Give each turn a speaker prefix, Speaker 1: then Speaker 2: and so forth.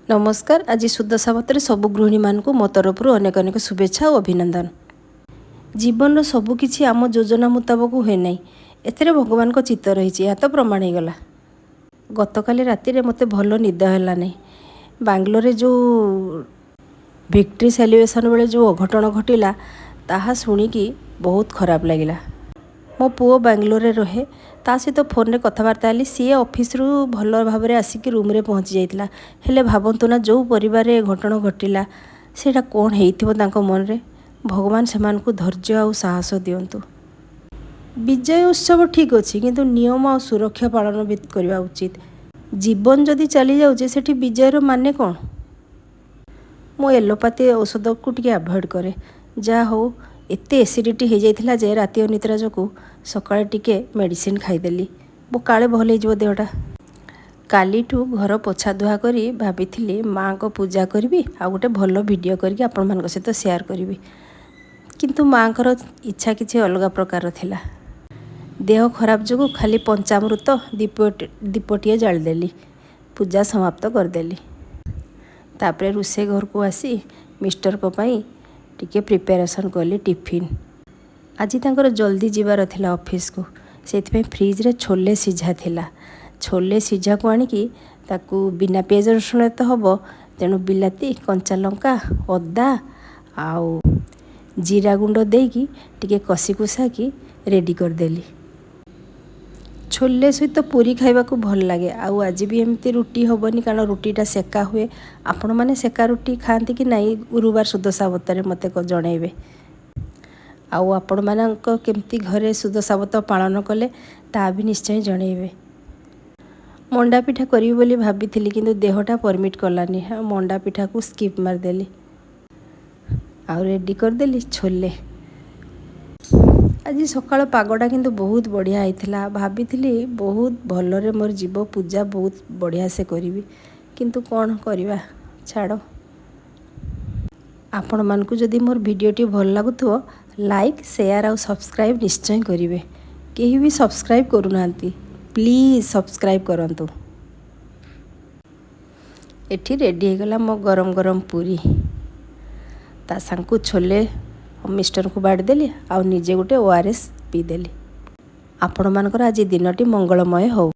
Speaker 1: नमस्कार। आज सुदशा व्रत सबु गृहिणी मानक मो तरफ अनेक अनेक शुभेच्छा और अभिनंदन। जीवन सबुकिछि आम योजना मुताबक हुए ना, एथिरे भगवान को चित्त रही या तो प्रमाण हो गला। गतकाली राति मते भल निद है नहीं। बांग्लोर जो विक्ट्री सेलिब्रेशन बेले जो अघटन घटिला ताहा शुणिकी बहुत खराब लगिला। मो पुओ बांग्लोर रहे, ता सहित फोन में कथबार्ता हेली। सी ऑफिस रु भल भाव में आसिक रूम रे पहुँची जाइतिला। हेले भावंतु ना जो परिवार घटना घटिला सेटा कौन हेइथिबो तांको मन रे। भगवान सेमानकु धैर्य और साहस दियंतु। विजय उत्सव ठीक अच्छी किंतु नियम और सुरक्षा पालन भी करवा उचित। जीवन जदि चली जाउचे सेठी विजयर माने कौन। मो एलोपैथी औषध को टिके अवॉइड करे। जा हो एते एसिडिटी हो जाइथिला जे राति अनिद्रा जोकु सकाळे टिके मेडिसिन खाइदेली। मो काले भल हो देहटा। कालीठू घर पोछा धुआ करी भाभी माँ को पूजा करी आ गोटे भल वीडियो करके आपण मान सहित शेयर करी। किंतु माँ कर इच्छा किसी अलग प्रकार थिला। देह खराब जो खाली पंचामृत दीपटिए जालदेली, पूजा समाप्त करदेली। तापरे रोषे घर को आसी मिस्टर को पाई टिके प्रिपेरेसन कली टिफिन। आज तांकर जल्दी जीवार थिला ऑफिस को, सेथिपे फ्रिज रे छोले सिझा थिला। छोले सिझा को आनिकी ताकू बिना पियाज रसुण तो हबो, तेणु बिलाती कंचा लंका अदा आउ जीरा गुंड देकी टिके कसी कुसा की रेडी करदेली। छोले सहित पूरी खाइबा को भल लगे। आउ आज भी एमती रुटी हबनी कारण रुटीटा सेका हुए। आपण माने सेका रुटी खाती कि नहीं गुरुवार सुदशा व्रत मते जनइबे। आउ आपण मानक केमती घरे सुदशा व्रत पालन कले ता भी निश्चय जनइबे। मंडा पिठा करी बोली भाभी किंतु देहटा परमिट कलानी। हाँ मंडा पिठा को स्किप मारदेली आउ रेडी करदेली छोले। आज सकाळ पागटा किंतु बहुत बढ़िया होता। भाभी बहुत भलरे मोर जीव पूजा बहुत बढ़िया से करी, किंतु कौन करवा छाड़। आपण मानकु जदि मोर वीडियोटी भल लागुथो लाइक शेयर और सब्सक्राइब निश्चय करेंगे। केही भी सब्सक्राइब करूना, प्लीज सब्सक्राइब करंतु। एठी रेडी हो गला मो गरम गरम पूरी, ता सांकु छोले मिस्टर को बाड़देली आउ निजे गोटे ORS पीदेली। आपण मानकर आज दिनटी मंगलमय हो।